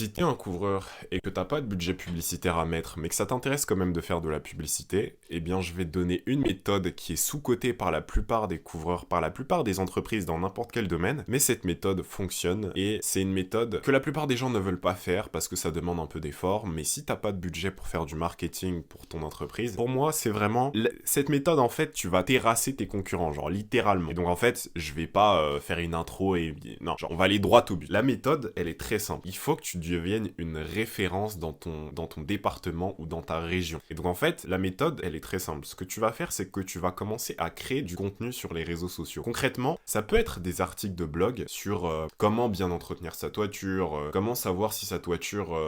Si t'es un couvreur et que t'as pas de budget publicitaire à mettre, mais que ça t'intéresse quand même de faire de la publicité, eh bien je vais te donner une méthode qui est sous-cotée par la plupart des couvreurs, par la plupart des entreprises dans n'importe quel domaine, mais cette méthode fonctionne et c'est une méthode que la plupart des gens ne veulent pas faire parce que ça demande un peu d'effort, mais si t'as pas de budget pour faire du marketing pour ton entreprise, pour moi c'est vraiment... Cette méthode en fait, tu vas terrasser tes concurrents, genre littéralement. Et donc en fait, je vais pas faire une intro et... Non, genre on va aller droit au but. La méthode, elle est très simple. Il faut que tu deviennes une référence dans ton département ou dans ta région. Et donc en fait, la méthode, elle est très simple. Ce que tu vas faire, c'est que tu vas commencer à créer du contenu sur les réseaux sociaux. Concrètement, ça peut être des articles de blog sur comment bien entretenir sa toiture, comment savoir si sa toiture,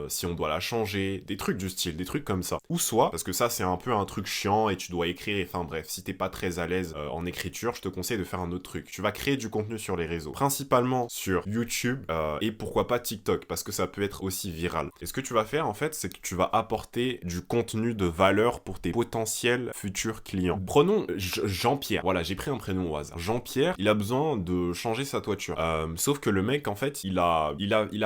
si on doit la changer, des trucs du style, des trucs comme ça. Ou soit, parce que ça c'est un peu un truc chiant et tu dois écrire, enfin bref, si t'es pas très à l'aise en écriture, je te conseille de faire un autre truc. Tu vas créer du contenu sur les réseaux, principalement sur YouTube et pourquoi pas TikTok, parce que ça peut être aussi viral. Et ce que tu vas faire en fait, c'est que tu vas apporter du contenu de valeur pour tes potentiels futurs clients. Prenons Jean-Pierre, voilà, j'ai pris un prénom au hasard. Jean-Pierre, il a besoin de changer sa toiture. Sauf que le mec en fait, il a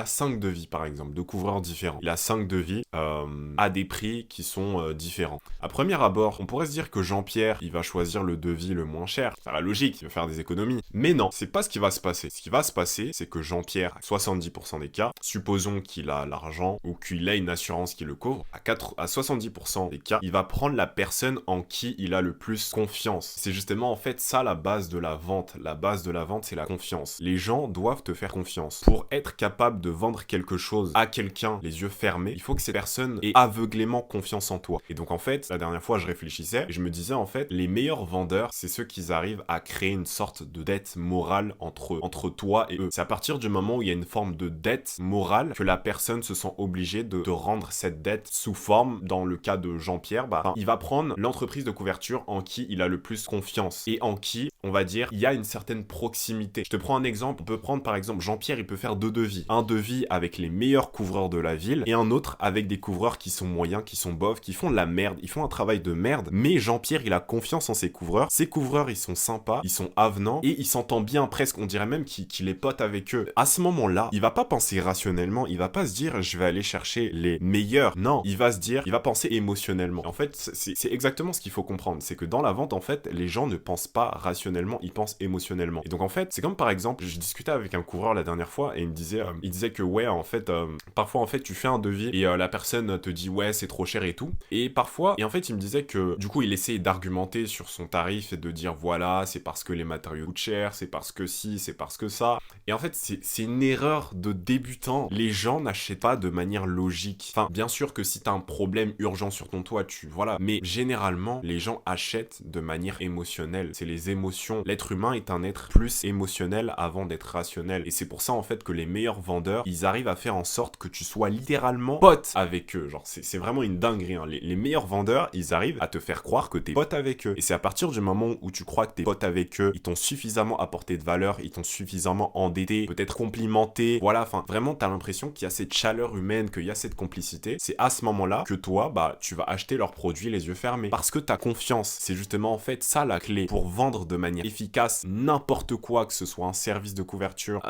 5 devis par exemple, de couvreurs différents. Il a 5 devis à des prix qui sont différents. À premier abord, on pourrait se dire que Jean-Pierre, il va choisir le devis le moins cher. C'est la logique, il va faire des économies. Mais non, c'est pas ce qui va se passer. Ce qui va se passer, c'est que Jean-Pierre, à 70% des cas, supposons qu'il a l'argent ou qu'il a une assurance qui le couvre, à 70% des cas, il va prendre la personne en qui il a le plus confiance. C'est justement en fait ça la base de la vente. La base de la vente, c'est la confiance. Les gens doivent te faire confiance. Pour être capable de vendre quelque chose à quelqu'un les yeux fermés, il faut que cette personne ait aveuglément confiance en toi. Et donc en fait, la dernière fois, je réfléchissais et je me disais en fait, les meilleurs vendeurs, c'est ceux qui arrivent à créer une sorte de dette morale entre toi et eux. C'est à partir du moment où il y a une forme de dette morale que la personne se sent obligée de rendre cette dette sous forme, dans le cas de Jean-Pierre, il va prendre l'entreprise de couverture en qui il a le plus confiance et en qui, on va dire, il y a une certaine proximité. Je te prends un exemple, on peut prendre par exemple Jean-Pierre, il peut faire 2 devis. Un devis avec les meilleurs couvreurs de la ville et un autre avec des couvreurs qui sont moyens, qui sont bofs, qui font de la merde, ils font un travail de merde, mais Jean-Pierre, il a confiance en ses couvreurs. Ses couvreurs, ils sont sympas, ils sont avenants et il s'entend bien presque, on dirait même qu'il est pote avec eux. À ce moment-là, il va pas penser rationnellement, il va pas se dire je vais aller chercher les meilleurs. Non, il va se dire, il va penser émotionnellement. En fait, c'est exactement ce qu'il faut comprendre, c'est que dans la vente, en fait, les gens ne pensent pas rationnellement, ils pensent émotionnellement. Et donc en fait, c'est comme par exemple, je discutais avec un couvreur la dernière fois et il disait que ouais, en fait, parfois en fait, tu fais un devis et la personne te dit ouais, c'est trop cher et tout. Et parfois, et en fait, il me disait que du coup, il essayait d'argumenter sur son tarif et de dire voilà, c'est parce que les matériaux coûtent cher, c'est parce que si, c'est parce que ça. Et en fait, c'est une erreur de débutant. Les gens n'achètent pas de manière logique. Enfin, bien sûr que si t'as un problème urgent sur ton toit, voilà. Mais généralement, les gens achètent de manière émotionnelle. C'est les émotions. L'être humain est un être plus émotionnel avant d'être rationnel. Et c'est pour ça, en fait, que les meilleurs vendeurs, ils arrivent à faire en sorte que tu sois littéralement pote avec eux. Genre, c'est vraiment une dinguerie, hein. Les meilleurs vendeurs, ils arrivent à te faire croire que t'es pote avec eux. Et c'est à partir du moment où tu crois que t'es pote avec eux, ils t'ont suffisamment apporté de valeur, ils t'ont suffisamment endetté, peut-être complimenté. Voilà, enfin, vraiment, t'as l'impression qu'il y a cette chaleur humaine, qu'il y a cette complicité. C'est à ce moment-là que toi, tu vas acheter leurs produits les yeux fermés. Parce que t'as confiance. C'est justement, en fait, ça la clé pour vendre de manière efficace n'importe quoi, que ce soit un service de couverture,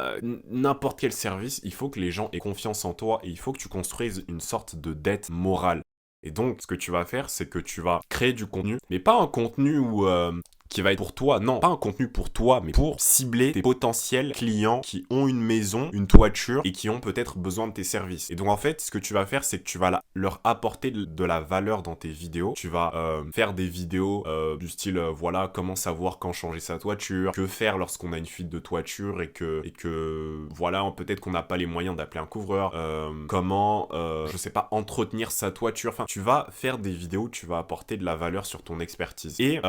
n'importe quel service, il faut que les gens aient confiance en toi et il faut que tu construises une sorte de dette morale. Et donc, ce que tu vas faire, c'est que tu vas créer du contenu, mais pas un contenu où qui va être pour toi, non, pas un contenu pour toi, mais pour cibler tes potentiels clients qui ont une maison, une toiture et qui ont peut-être besoin de tes services. Et donc en fait, ce que tu vas faire, c'est que tu vas leur apporter de la valeur dans tes vidéos. Tu vas faire des vidéos du style, voilà, comment savoir quand changer sa toiture, que faire lorsqu'on a une fuite de toiture et que voilà, peut-être qu'on n'a pas les moyens d'appeler un couvreur, comment, je sais pas, entretenir sa toiture. Enfin, tu vas faire des vidéos, tu vas apporter de la valeur sur ton expertise. Et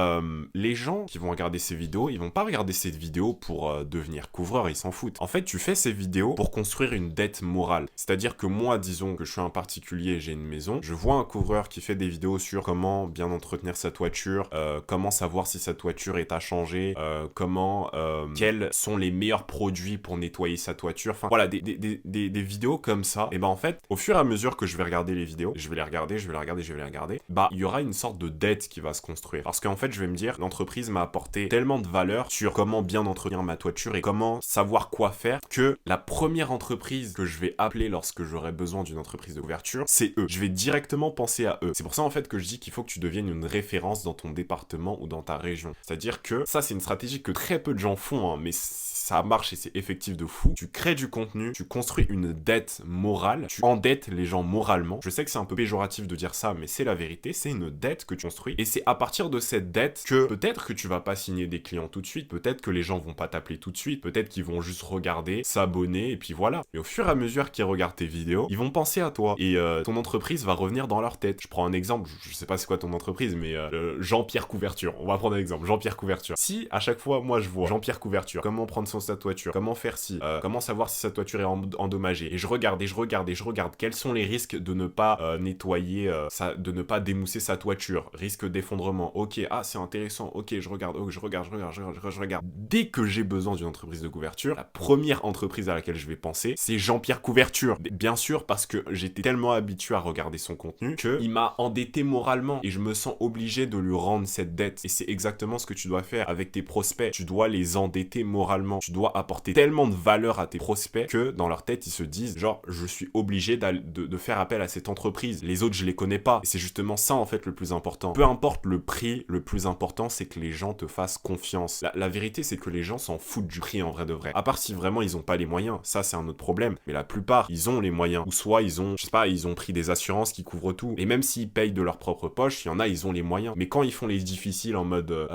les gens qui vont regarder ces vidéos, ils vont pas regarder cette vidéo pour devenir couvreur, ils s'en foutent. En fait, tu fais ces vidéos pour construire une dette morale. C'est-à-dire que moi, disons que je suis un particulier, j'ai une maison, je vois un couvreur qui fait des vidéos sur comment bien entretenir sa toiture, comment savoir si sa toiture est à changer, quels sont les meilleurs produits pour nettoyer sa toiture, enfin voilà, des vidéos comme ça. Et ben en fait, au fur et à mesure que je vais regarder les vidéos, je vais les regarder, il y aura une sorte de dette qui va se construire. Parce qu'en fait, je vais me dire, l'entreprise entreprise m'a apporté tellement de valeur sur comment bien entretenir ma toiture et comment savoir quoi faire que la première entreprise que je vais appeler lorsque j'aurai besoin d'une entreprise de couverture, c'est eux. Je vais directement penser à eux. C'est pour ça en fait que je dis qu'il faut que tu deviennes une référence dans ton département ou dans ta région. C'est-à-dire que ça, c'est une stratégie que très peu de gens font, hein, mais ça marche et c'est effectif de fou. Tu crées du contenu, tu construis une dette morale, tu endettes les gens moralement. Je sais que c'est un peu péjoratif de dire ça, mais c'est la vérité, c'est une dette que tu construis. Et c'est à partir de cette dette que peut-être que tu vas pas signer des clients tout de suite, peut-être que les gens vont pas t'appeler tout de suite, peut-être qu'ils vont juste regarder, s'abonner, et puis voilà. Et au fur et à mesure qu'ils regardent tes vidéos, ils vont penser à toi. Et ton entreprise va revenir dans leur tête. Je prends un exemple, je sais pas c'est quoi ton entreprise, mais Jean-Pierre Couverture. On va prendre un exemple, Jean-Pierre Couverture. Si à chaque fois, moi je vois Jean-Pierre Couverture, comment prendre soin de sa toiture, comment faire ci, comment savoir si sa toiture est endommagée, et je regarde quels sont les risques de ne pas nettoyer, de ne pas démousser sa toiture, risque d'effondrement, ok, ah c'est intéressant, ok, je regarde. Dès que j'ai besoin d'une entreprise de couverture, la première entreprise à laquelle je vais penser, c'est Jean-Pierre Couverture. Bien sûr, parce que j'étais tellement habitué à regarder son contenu qu'il m'a endetté moralement et je me sens obligé de lui rendre cette dette. Et c'est exactement ce que tu dois faire avec tes prospects. Tu dois les endetter moralement. Tu dois apporter tellement de valeur à tes prospects que dans leur tête, ils se disent genre, je suis obligé de faire appel à cette entreprise. Les autres, je les connais pas. Et c'est justement ça, en fait, le plus important. Peu importe le prix, le plus important, c'est que les gens te fassent confiance. La vérité, c'est que les gens s'en foutent du prix en vrai de vrai. À part si vraiment ils ont pas les moyens. Ça, c'est un autre problème. Mais la plupart, ils ont les moyens. Ou soit ils ont, je sais pas, ils ont pris des assurances qui couvrent tout. Et même s'ils payent de leur propre poche, il y en a, ils ont les moyens. Mais quand ils font les difficiles en mode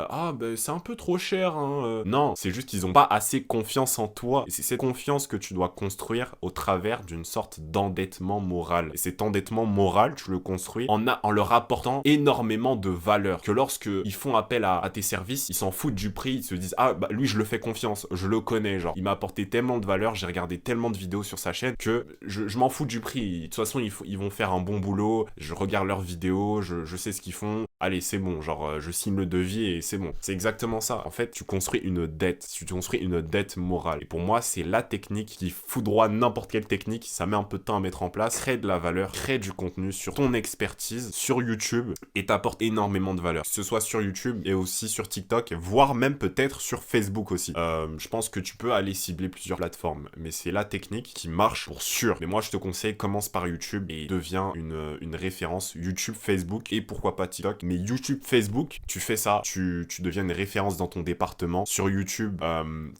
c'est un peu trop cher, hein. Non, c'est juste qu'ils ont pas assez confiance en toi. Et c'est cette confiance que tu dois construire au travers d'une sorte d'endettement moral. Et cet endettement moral, tu le construis en leur apportant énormément de valeur. Que lorsque ils font appel à tes services, ils s'en foutent du prix, ils se disent lui je le fais confiance, je le connais, genre il m'a apporté tellement de valeur, j'ai regardé tellement de vidéos sur sa chaîne que je m'en fous du prix. De toute façon ils vont faire un bon boulot, je regarde leurs vidéos, je sais ce qu'ils font, allez c'est bon, genre je signe le devis et c'est bon. C'est exactement ça. En fait, tu construis une dette, morale. Et pour moi, c'est la technique qui foudroie n'importe quelle technique, ça met un peu de temps à mettre en place, crée de la valeur, crée du contenu sur ton expertise, sur YouTube, et t'apporte énormément de valeur. Que ce soit sur YouTube et aussi sur TikTok, voire même peut-être sur Facebook aussi. Je pense que tu peux aller cibler plusieurs plateformes, mais c'est la technique qui marche pour sûr. Mais moi, je te conseille, commence par YouTube et deviens une référence YouTube, Facebook et pourquoi pas TikTok. Mais YouTube, Facebook, tu fais ça, tu deviens une référence dans ton département. Sur YouTube,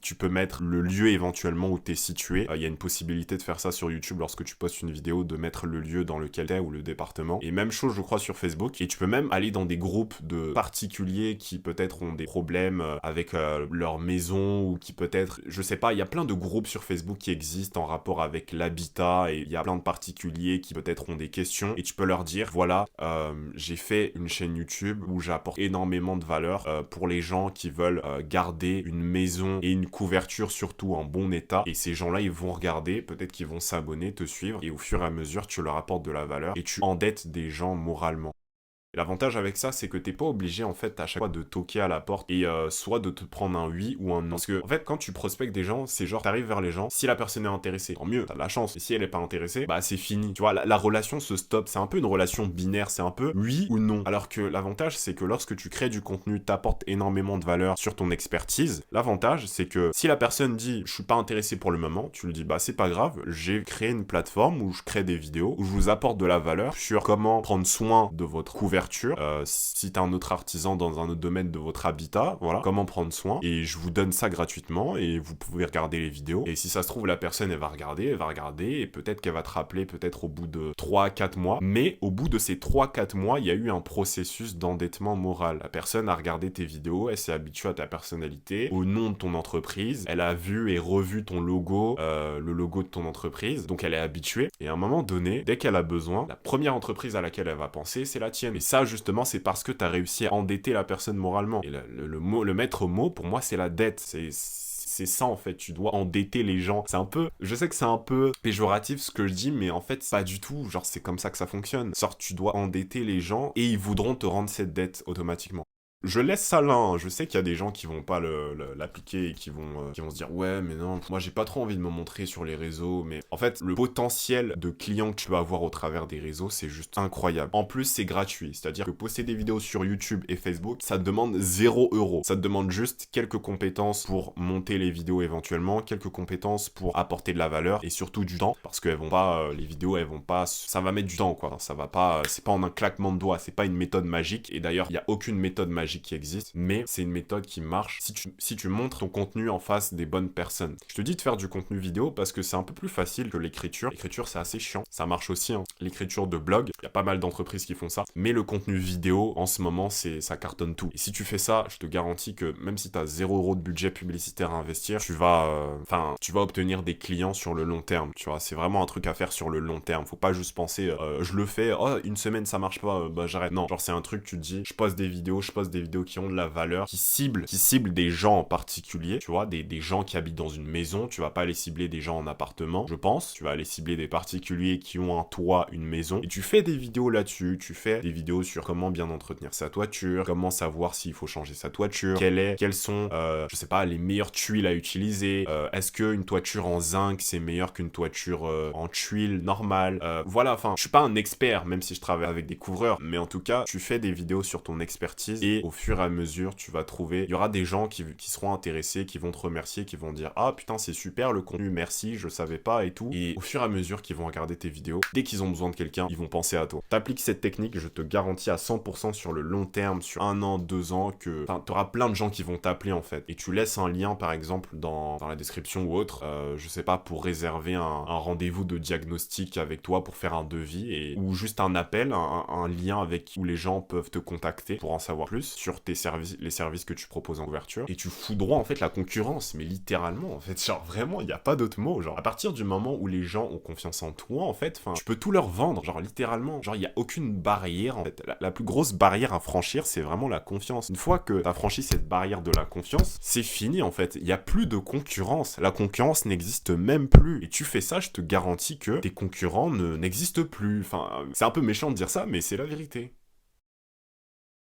tu peux mettre le lieu éventuellement où tu es situé. Il y a une possibilité de faire ça sur YouTube lorsque tu postes une vidéo, de mettre le lieu dans lequel t'es ou le département. Et même chose, je crois, sur Facebook. Et tu peux même aller dans des groupes de particuliers qui peut-être ont des problèmes avec leur maison ou qui peut-être, je sais pas, il y a plein de groupes sur Facebook qui existent en rapport avec l'habitat et il y a plein de particuliers qui peut-être ont des questions et tu peux leur dire, voilà, j'ai fait une chaîne YouTube où j'apporte énormément de valeur pour les gens qui veulent garder une maison et une couverture surtout en bon état. Et ces gens-là, ils vont regarder, peut-être qu'ils vont s'abonner, te suivre et au fur et à mesure, tu leur apportes de la valeur et tu endettes des gens moralement. L'avantage avec ça, c'est que t'es pas obligé en fait à chaque fois de toquer à la porte et soit de te prendre un oui ou un non. Parce que en fait quand tu prospectes des gens, c'est genre t'arrives vers les gens, si la personne est intéressée, tant mieux, t'as de la chance. Et si elle est pas intéressée, bah c'est fini. Tu vois, la relation se stoppe, c'est un peu une relation binaire, c'est un peu oui ou non. Alors que l'avantage c'est que lorsque tu crées du contenu, t'apportes énormément de valeur sur ton expertise. L'avantage c'est que si la personne dit je suis pas intéressé pour le moment, tu lui dis bah c'est pas grave, j'ai créé une plateforme où je crée des vidéos, où je vous apporte de la valeur sur comment prendre soin de votre couverture. Si t'es un autre artisan dans un autre domaine de votre habitat, voilà, comment prendre soin, et je vous donne ça gratuitement, et vous pouvez regarder les vidéos, et si ça se trouve, la personne, elle va regarder, et peut-être qu'elle va te rappeler, peut-être au bout de 3-4 mois, mais au bout de ces 3-4 mois, il y a eu un processus d'endettement moral. La personne a regardé tes vidéos, elle s'est habituée à ta personnalité, au nom de ton entreprise, elle a vu et revu ton logo, le logo de ton entreprise, donc elle est habituée, et à un moment donné, dès qu'elle a besoin, la première entreprise à laquelle elle va penser, c'est la tienne. Et ça, justement, c'est parce que t'as réussi à endetter la personne moralement. Et le maître mot, pour moi, c'est la dette. C'est ça en fait, tu dois endetter les gens. C'est un peu, je sais que c'est un peu péjoratif ce que je dis, mais en fait pas du tout, genre c'est comme ça que ça fonctionne. Tu dois endetter les gens et ils voudront te rendre cette dette automatiquement. Je laisse ça là, hein. Je sais qu'il y a des gens qui vont pas l'appliquer et qui vont se dire ouais mais non, moi j'ai pas trop envie de me montrer sur les réseaux, mais en fait le potentiel de clients que tu peux avoir au travers des réseaux c'est juste incroyable. En plus c'est gratuit, c'est-à-dire que poster des vidéos sur YouTube et Facebook ça te demande 0 €. Ça te demande juste quelques compétences pour monter les vidéos éventuellement, quelques compétences pour apporter de la valeur et surtout du temps parce qu'elles vont pas, les vidéos elles vont pas, ça va mettre du temps quoi, ça va pas, c'est pas en un claquement de doigts, c'est pas une méthode magique et d'ailleurs il y a aucune méthode magique qui existe, mais c'est une méthode qui marche si tu montres ton contenu en face des bonnes personnes. Je te dis de faire du contenu vidéo parce que c'est un peu plus facile que l'écriture. L'écriture c'est assez chiant, ça marche aussi hein. L'écriture de blog, il y a pas mal d'entreprises qui font ça, mais le contenu vidéo en ce moment ça cartonne tout. Et si tu fais ça, je te garantis que même si tu as 0 € de budget publicitaire à investir, tu vas obtenir des clients sur le long terme, tu vois, c'est vraiment un truc à faire sur le long terme. Faut pas juste penser je le fais, oh une semaine ça marche pas, bah j'arrête. Non, genre c'est un truc, tu te dis je poste des vidéos qui ont de la valeur, qui ciblent des gens en particulier, tu vois, des gens qui habitent dans une maison. Tu vas pas aller cibler des gens en appartement, je pense, tu vas aller cibler des particuliers qui ont un toit, une maison, et tu fais des vidéos là-dessus, tu fais des vidéos sur comment bien entretenir sa toiture, comment savoir s'il faut changer sa toiture, quelles sont, je sais pas, les meilleures tuiles à utiliser, est-ce qu'une toiture en zinc c'est meilleur qu'une toiture en tuiles normale, voilà, enfin, je suis pas un expert, même si je travaille avec des couvreurs, mais en tout cas, tu fais des vidéos sur ton expertise et au fur et à mesure, tu vas trouver, il y aura des gens qui seront intéressés, qui vont te remercier, qui vont dire ah putain c'est super le contenu, merci, je savais pas et tout, et au fur et à mesure qu'ils vont regarder tes vidéos, dès qu'ils ont besoin de quelqu'un, ils vont penser à toi. T'appliques cette technique, je te garantis à 100% sur le long terme, sur 1 an, 2 ans, que t'auras plein de gens qui vont t'appeler en fait, et tu laisses un lien par exemple dans la description ou autre, je sais pas, pour réserver un rendez-vous de diagnostic avec toi pour faire un devis, ou juste un appel, un lien avec où les gens peuvent te contacter pour en savoir plus sur tes services, les services que tu proposes en ouverture, et tu fous droit en fait la concurrence, mais littéralement en fait, genre vraiment il y a pas d'autre mot, genre à partir du moment où les gens ont confiance en toi en fait, enfin tu peux tout leur vendre, genre littéralement, genre il y a aucune barrière en fait, la plus grosse barrière à franchir c'est vraiment la confiance. Une fois que t'as franchi cette barrière de la confiance, c'est fini en fait, il y a plus de concurrence, la concurrence n'existe même plus, et tu fais ça, je te garantis que tes concurrents n'existent plus, enfin c'est un peu méchant de dire ça mais c'est la vérité.